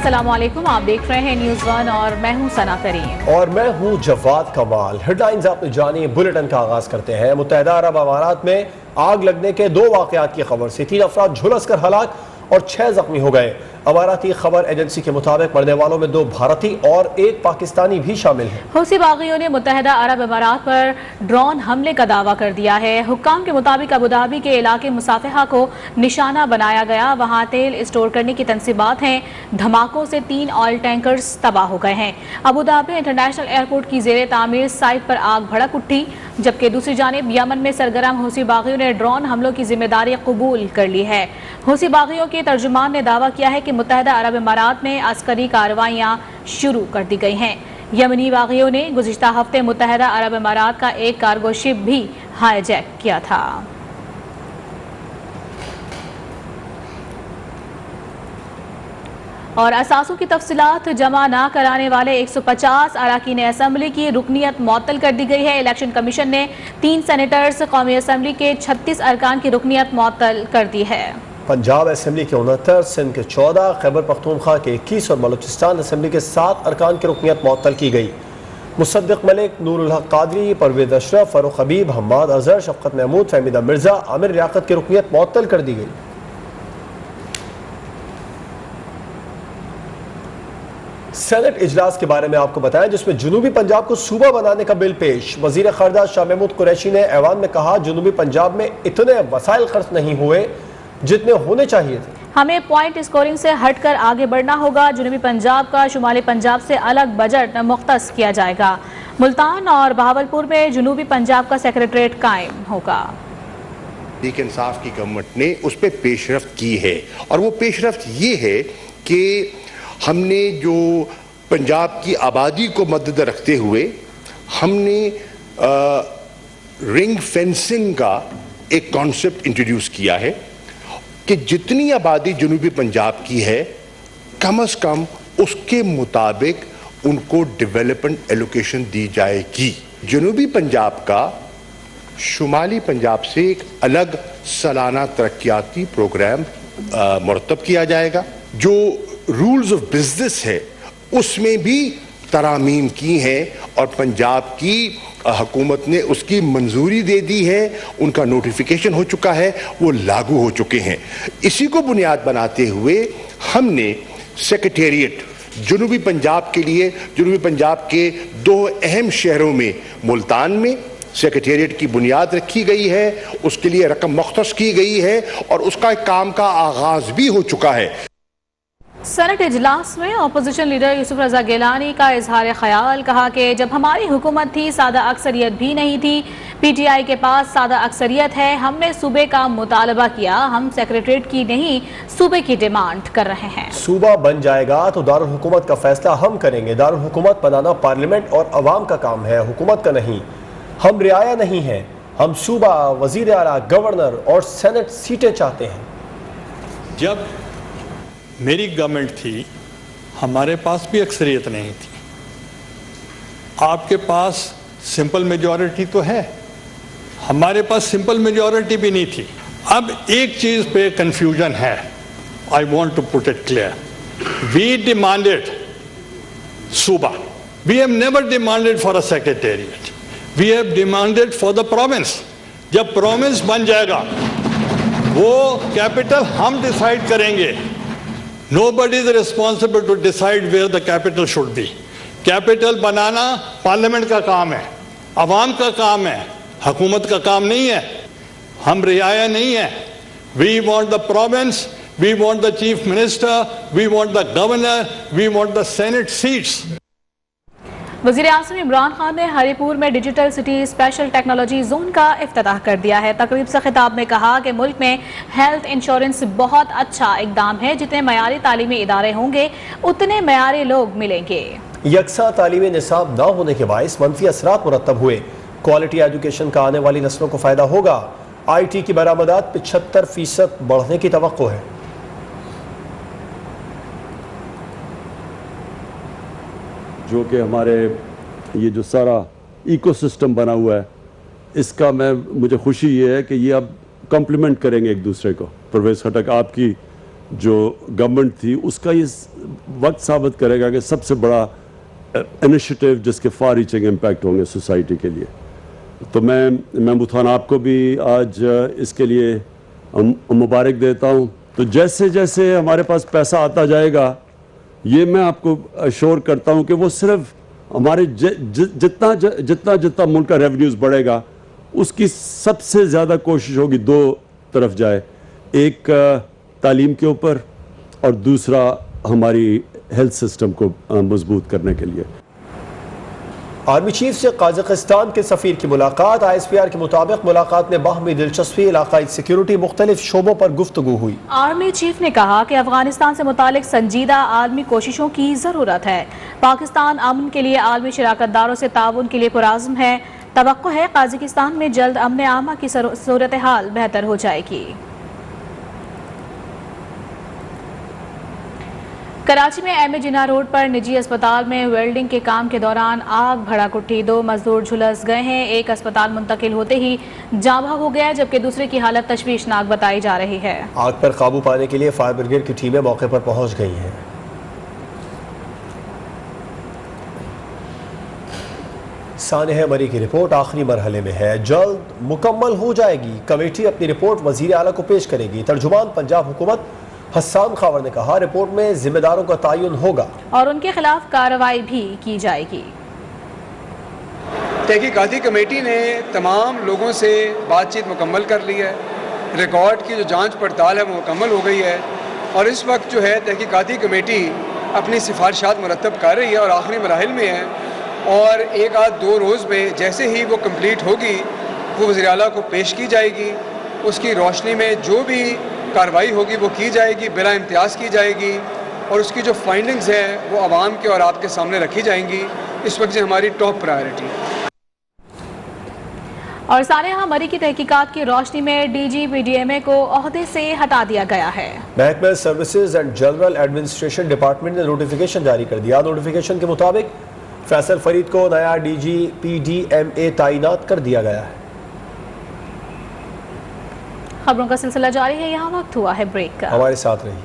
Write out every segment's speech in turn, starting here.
अस्सलाम वालेकुम, आप देख रहे हैं न्यूज़ वन और मैं हूं सना करीम और मैं हूं जवाद कमाल। हेडलाइंस आपने जानी, बुलेटिन का आगाज करते हैं। मुत्तहिदा अरब अमारात में आग लगने के 2 वाक़यात की खबर से 3 अफराद झुलसकर हलाक और 6 जख्मी हो गए। अमाराती खबर एजेंसी के मुताबिक मरने वालों में 2 भारतीय और 1 पाकिस्तानी भी शामिल हैं। हूसी बागियों ने मुत्तहिदा अरब अमारात पर ड्रोन हमले का दावा कर दिया है। हुक्काम के मुताबिक अबूधाबी के इलाके मुसाफिहा को निशाना बनाया गया, वहाँ तेल स्टोर करने की तंसीबात हैं। धमाकों से 3 ऑयल टैंकर्स तबाह हो गए हैं। अबूधाबी इंटरनेशनल एयरपोर्ट की जेर तामीर साइट पर आग भड़क उठी, जबकि दूसरी जानिब यमन में सरगर्म हूसी बागियों ने ड्रोन हमलों की जिम्मेदारी कबूल कर ली है। हूसी बागियों के तर्जुमान ने दावा किया है कि मुत्तहिदा अरब अमारात में अस्करी कार्रवाइयां शुरू कर दी गई हैं। यमनी बागियों ने गुज़िश्ता हफ्ते मुत्तहिदा अरब अमारात का एक कार्गो शिप भी हाईजैक किया था। और असासों की तफसीलात जमा न कराने वाले 150 अरकान असम्बली की रुकनीत मुअत्तल कर दी गई है। इलेक्शन कमीशन ने 3 सेनेटर्स, कौमी असम्बली के 36 अरकान की रुकनीत मुअत्तल कर दी है। पंजाब असम्बली के 69, सिंध के 14, खैबर पख्तूनख्वा के 21 और बलूचिस्तान असम्बली के 7 अरकान की रुकनीत मुअत्तल की गई। मुसद्दिक मलिक, नूरुल हक कादरी, परवेज अशरफ, फारूक हबीब, हम्माद अजहर, शफकत महमूद, फहमीदा मिर्जा, आमिर लियाकत की रुकनीत मुअत्तल कर दी गई। सेनेट इजलास के बारे में आपको बताएं, जिसमें जनूबी पंजाब को सूबा बनाने का बिल पेश। वजीर खारजा शाह महमूद कुरैशी ने ऐवान में कहा, जनूबी पंजाब में इतने वसाइल खर्च नहीं हुए जितने होने चाहिए थे। हमें पॉइंट स्कोरिंग से हटकर आगे बढ़ना होगा। जनूबी पंजाब का शुमाली पंजाब से अलग बजट मुख्तस किया जाएगा। मुल्तान और बहावलपुर में जनूबी पंजाब का सेक्रेटरीट कायम होगा। तहरीक इंसाफ की गवर्नमेंट ने उस पर पेशरफ्त की है, और वो पेशरफ्त ये है कि हमने जो पंजाब की आबादी को मद्देनजर रखते हुए हमने रिंग फेंसिंग का एक कॉन्सेप्ट इंट्रोड्यूस किया है कि जितनी आबादी जनूबी पंजाब की है, कम से कम उसके मुताबिक उनको डेवलपमेंट एलोकेशन दी जाएगी। जनूबी पंजाब का शुमाली पंजाब से एक अलग सालाना तरक्याती प्रोग्राम मुरतब किया जाएगा। जो रूल्स ऑफ बिजनेस है उसमें भी तरामीम की हैं और पंजाब की हुकूमत ने उसकी मंजूरी दे दी है, उनका नोटिफिकेशन हो चुका है, वो लागू हो चुके हैं। इसी को बुनियाद बनाते हुए हमने सेक्रेटेरिएट जनूबी पंजाब के लिए, जनूबी पंजाब के 2 अहम शहरों में, मुल्तान में सेक्रेटेरिएट की बुनियाद रखी गई है, उसके लिए रकम मुख्तस की गई है और उसका काम का आगाज भी हो चुका है। सेनेट इजलास में अपोजिशन लीडर यूसुफ रजा गिलानी का इजहार ख्याल, कहा कि जब हमारी हुकूमत थी सादा अक्सरियत भी नहीं थी, पीटीआई के पास सादा अक्सरियत है। हमने सूबे का मुतालबा किया, हम सेक्रेटरीट की नहीं सूबे की डिमांड कर रहे हैं। सूबा बन जाएगा तो दारुल हुकूमत का फैसला हम करेंगे। दारुल हुकूमत बनाना पार्लियामेंट और अवाम का काम है, हुकूमत का नहीं। हम रियाया नहीं है, हम सूबा, वजीर आला, गवर्नर और सेनेट सीटें चाहते हैं। जब मेरी गवर्नमेंट थी हमारे पास भी अक्सरियत नहीं थी। आपके पास सिंपल मेजॉरिटी तो है, हमारे पास सिंपल मेजॉरिटी भी नहीं थी। अब एक चीज पे कंफ्यूजन है, I want to put it clear. We demanded सूबा, we have never demanded for a secretariat, we have demanded for the province. जब प्रोविंस बन जाएगा वो कैपिटल हम डिसाइड करेंगे। Nobody is responsible to decide where the capital should be. Capital banana parliament का काम है, अवाम का काम है, हुकूमत का काम नहीं है। हम रियाया नहीं है। We want the province, we want the chief minister, we want the governor, we want the senate seats. वज़ीर आज़म इमरान खान ने हरीपुर में digital city special technology zone का इफ्तिताह कर दिया है। तकरीब से खिताब में कहा कि मुल्क में हेल्थ इंश्योरेंस बहुत अच्छा इकदाम है। जितने मयारी तालीमी इदारे होंगे उतने मयारी लोग मिलेंगे। यकसा तालीमी निसाब न होने के बाइस मनफी असरात मुरतब हुए। क्वालिटी एजुकेशन का आने वाली नस्लों को फ़ायदा होगा। IT की बरामदात 75% बढ़ने की तवक्को है। जो कि हमारे ये जो सारा इकोसिस्टम बना हुआ है, इसका मुझे खुशी ये है कि ये अब कॉम्प्लीमेंट करेंगे एक दूसरे को। परवेज़ खटक आपकी जो गवर्नमेंट थी उसका ये वक्त साबित करेगा कि सबसे बड़ा इनिशिएटिव जिसके फार रीचिंग इम्पैक्ट होंगे सोसाइटी के लिए। तो मैं महमूद खान आपको भी आज इसके लिए मुबारक देता हूँ। तो जैसे जैसे हमारे पास पैसा आता जाएगा, ये मैं आपको अश्योर करता हूँ कि वो सिर्फ हमारे जितना जितना मुल्क का रेवेन्यूज़ बढ़ेगा उसकी सबसे ज़्यादा कोशिश होगी दो तरफ जाए, एक तालीम के ऊपर और दूसरा हमारी हेल्थ सिस्टम को मजबूत करने के लिए। आर्मी चीफ से कजाकिस्तान के सफीर की मुलाकात। ISPR के मुताबिक मुलाकात में बाहमी दिलचस्पी, इलाकाई सिक्योरिटी, मुख्तलिफ शोबों पर गुफ्तगू हुई। आर्मी चीफ ने कहा कि अफगानिस्तान से मुतालिक संजीदा आलमी कोशिशों की ज़रूरत है। पाकिस्तान अमन के लिए आलमी शराकतदारों से ताउन के लिए पुरआज़्म है। तवक्को है कजाकिस्तान में जल्द अमन आमा की सूरत हाल बेहतर हो जाएगी। कराची में एम ए जिन्ना रोड पर निजी अस्पताल में वेल्डिंग के काम के दौरान आग भड़क उठी। 2 मजदूर झुलस गए हैं। एक अस्पताल मुंतकिल होते ही जाँ बहक हो गया, जबकि दूसरे की हालत तशवीशनाक बताई जा रही है। आग पर काबू पाने के लिए फायर ब्रिगेड की टीमें मौके पर पहुंच गई हैं। सानेह मरी की रिपोर्ट आखिरी मरहले में है, जल्द मुकम्मल हो जाएगी। कमेटी अपनी रिपोर्ट वजीर आला को पेश करेगी। तर्जुमान पंजाब हुकूमत हसन खावर ने कहा, रिपोर्ट में जिम्मेदारों का तयन होगा और उनके खिलाफ कार्रवाई भी की जाएगी। तहकीकाती कमेटी ने तमाम लोगों से बातचीत मुकम्मल कर ली है। रिकॉर्ड की जो जांच पड़ताल है वो मुकम्मल हो गई है और इस वक्त जो है तहकीकाती कमेटी अपनी सिफारिशात मुरतब कर रही है और आखिरी मराहिल में है और 1-2 रोज़ में जैसे ही वो कंप्लीट होगी वो वज़ीर आला को पेश की जाएगी। उसकी रोशनी में जो भी कार्रवाई होगी वो की जाएगी, बिला इम्तियाज़ की जाएगी और उसकी जो फाइंडिंग्स हैं वो आवाम के और आपके सामने रखी जाएंगी। इस वक्त से हमारी टॉप प्रायोरिटी है। और सानेहा मरी की तहकीकात की रोशनी में DG PDMA को ओहदे से हटा दिया गया है। महकमा services and general administration department ने नोटिफिकेशन जारी कर दिया। नोटिफिकेशन के मुताबिक फैसल फरीद को नया DG PDMA तैनात कर दिया गया है। खबरों का सिलसिला जारी है, यहाँ वक्त हुआ है ब्रेक का। हमारे साथ रहिए।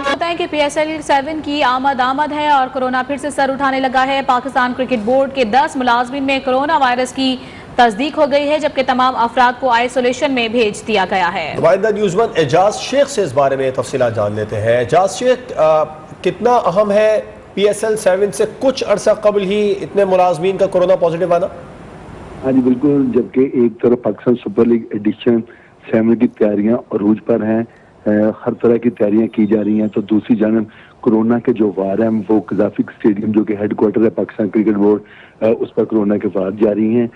पता है कि PSL 7 की आमद है और कोरोना फिर से सर उठाने लगा है। पाकिस्तान क्रिकेट बोर्ड के 10 मुलाजमीन में कोरोना वायरस की तस्दीक हो गई है, जबकि तमाम अफराद को आइसोलेशन में भेज दिया गया है। नुमाइंदा न्यूज़मैन एजाज शेख से इस बारे में तफसीलात जान लेते हैं। एजाज शेख, कितना अहम है PSL 7 से कुछ अरसा कबल ही इतने मुलाजमीन का कोरोना पॉजिटिव आना? हाँ जी बिल्कुल, जबकि एक तरफ पाकिस्तान सुपर लीग एडिशन 7 की तैयारियां अरूज पर हैं, हर तरह की तैयारियां की जा रही हैं, तो दूसरी जानब कोरोना के जो वार हैं वो कजाफी स्टेडियम जो कि हेडक्वार्टर है पाकिस्तान क्रिकेट बोर्ड, उस पर कोरोना के वार जारी हैं।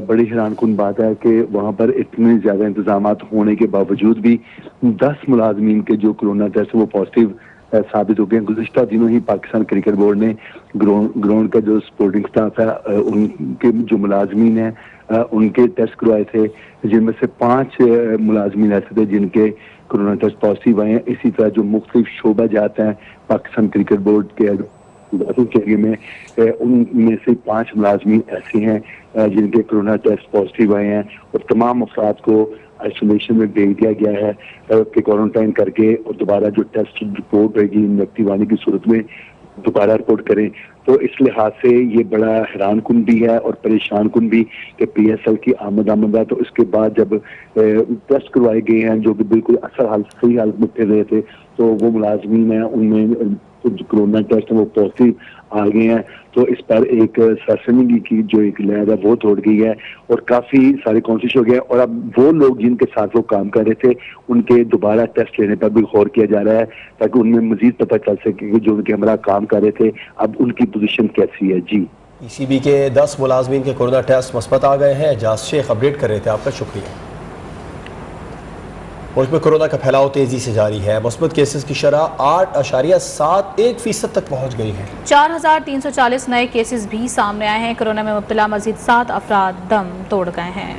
बड़ी हैरानकुन बात है कि वहाँ पर इतने ज़्यादा इंतजाम होने के बावजूद भी 10 मुलाजमीन के जो कोरोना टेस्ट वो पॉजिटिव साबित हो गए। गुज़िश्ता दिनों ही पाकिस्तान क्रिकेट बोर्ड ने ग्राउंड का जो सपोर्टिंग स्टाफ है उनके जो मुलाजमीन हैं उनके टेस्ट करवाए थे, जिनमें से 5 मुलाजमीन ऐसे थे जिनके कोरोना टेस्ट पॉजिटिव आए हैं। इसी तरह जो मुख्तलिफ शोबा जाते हैं पाकिस्तान क्रिकेट बोर्ड के एरिया में, उनमें से 5 मुलाजमीन ऐसे हैं जिनके कोरोना टेस्ट पॉजिटिव आए हैं और तमाम अफराद को आइसोलेशन में भेज दिया गया है कि क्वारंटाइन करके और दोबारा जो टेस्ट रिपोर्ट रहेगी नेगेटिव आने की सूरत में दोबारा रिपोर्ट करें। तो इस लिहाज से ये बड़ा हैरान कुन भी है और परेशान कुन भी कि PSL की आमद है। तो इसके बाद जब टेस्ट करवाए गए हैं जो कि बिल्कुल सही हालत में फिर रहे थे, तो वो मुलाजमीन हैं उनमें जो कोरोना टेस्ट है वो पॉजिटिव आ गए हैं। तो इस पर एक सरसनी की जो एक लहर है वो तोड़ गई है और काफ़ी सारी कोशिश हो गया और अब वो लोग जिनके साथ वो काम कर रहे थे उनके दोबारा टेस्ट लेने पर भी गौर किया जा रहा है ताकि उनमें मजीद पता चल सके कि जो उनके हमरा काम कर रहे थे अब उनकी पोजीशन कैसी है। जी, PCB के 10 मुलाजमीन के कोरोना टेस्ट मुस्बत आ गए हैं। एजाज शेख अपडेट कर रहे थे, आपका शुक्रिया। मुल्क में कोरोना का फैलाव तेजी से जारी है। मुस्बत केसेस की शरह 8.71% तक पहुंच गई है। 4340 नए केसेस भी सामने आए हैं। कोरोना में मुब्तला मजीद 7 अफराद दम तोड़ गए हैं।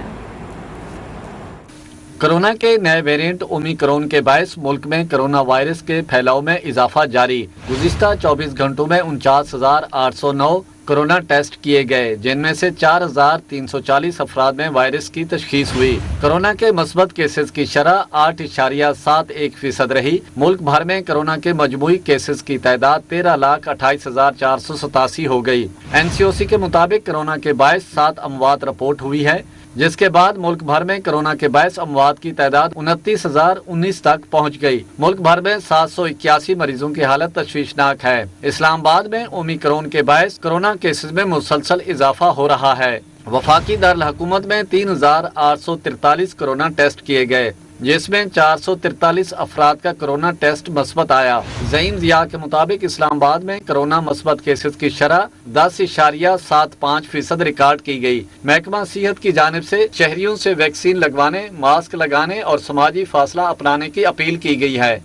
कोरोना के नए वेरिएंट ओमिक्रॉन के बायस मुल्क में कोरोना वायरस के फैलाव में इजाफा जारी। गुज़िश्ता 24 घंटों में 49,809 कोरोना टेस्ट किए गए, जिनमें से 4,340 अफराद में वायरस की तशखीस हुई। कोरोना के मस्बत केसेस की शरह 8.71% रही। मुल्क भर में कोरोना के मजमूई केसेस की तादाद 13,28,487 हो गई। NCOC के मुताबिक कोरोना के बायस 7 अमवात रिपोर्ट हुई है, जिसके बाद मुल्क भर में कोरोना के बायस अमवात की तादाद 29,019 तक पहुंच गई। मुल्क भर में 781 मरीजों की हालत तशवीशनाक है। इस्लामाबाद में ओमिक्रॉन के बायस कोरोना केसेस में मुसलसल इजाफा हो रहा है। वफाकी दारुल हुकूमत में 3,843 कोरोना टेस्ट किए गए, जिसमें 443 अफराद का कोरोना टेस्ट मस्बत आया। ज़ईम ज़िया के मुताबिक इस्लामाबाद में कोरोना मस्बत केसेस की शरह 10.75% रिकॉर्ड की गई। महकमा सेहत की जानिब से शहरियों से वैक्सीन लगवाने, मास्क लगाने और समाजी फासला अपनाने की अपील की गई है।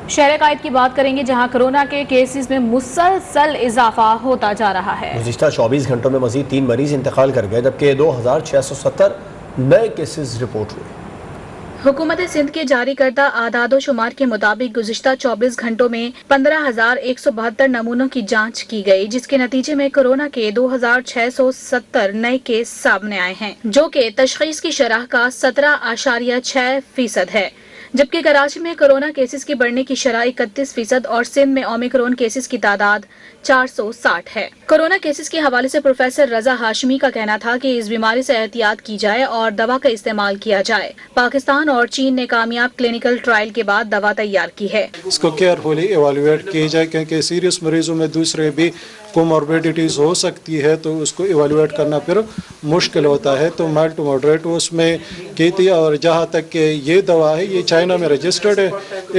शहर कायद की बात करेंगे, जहां कोरोना के केसेस में मुसलसल इजाफा होता जा रहा है। गुज़िश्ता 24 घंटों में मजीद 3 मरीज इंतकाल कर गए, जबकि 2,670 नए केसेस रिपोर्ट हुए। हुकूमत सिंध के जारी करदा आदादो शुमार के मुताबिक गुज़िश्ता 24 घंटों में 15,172 नमूनों की जांच की गई, जिसके नतीजे में कोरोना के 2,670 नए केस सामने आए हैं, जो कि तशखीस की शरह का 17.6% है। जबकि कराची में कोरोना केसेस की बढ़ने की शरह 31% और सिंध में ओमिक्रॉन केसेस की तादाद 460 है। कोरोना केसेस के हवाले से प्रोफेसर रजा हाशमी का कहना था कि इस बीमारी से एहतियात की जाए और दवा का इस्तेमाल किया जाए। पाकिस्तान और चीन ने कामयाब क्लिनिकल ट्रायल के बाद दवा तैयार की है। इसको केयरफुली एवेल्युएट किया जाए, क्योंकि सीरियस मरीजों में दूसरे भी कोमॉर्बिडिटीज हो सकती है, तो उसको एवेल्युएट करना फिर मुश्किल होता है। तो माइल्ड टू मॉडरेट उसमें की थी, और जहाँ तक कि ये दवा है ये चाइना में रजिस्टर्ड है।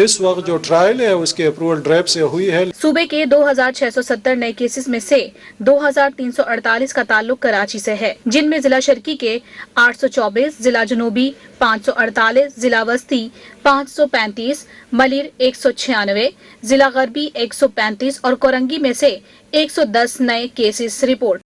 इस वक्त जो ट्रायल है उसकी अप्रूवल ड्रैप से हुई है। सूबे के 2,670 नए केसेस में से 2,348 का ताल्लुक कराची से है, जिनमें जिला शर्की के 824, जिला जनूबी 548, जिला वस्ती 535, मलिर 196, जिला गरबी 135 और कोरंगी में से 110 नए केसेस रिपोर्ट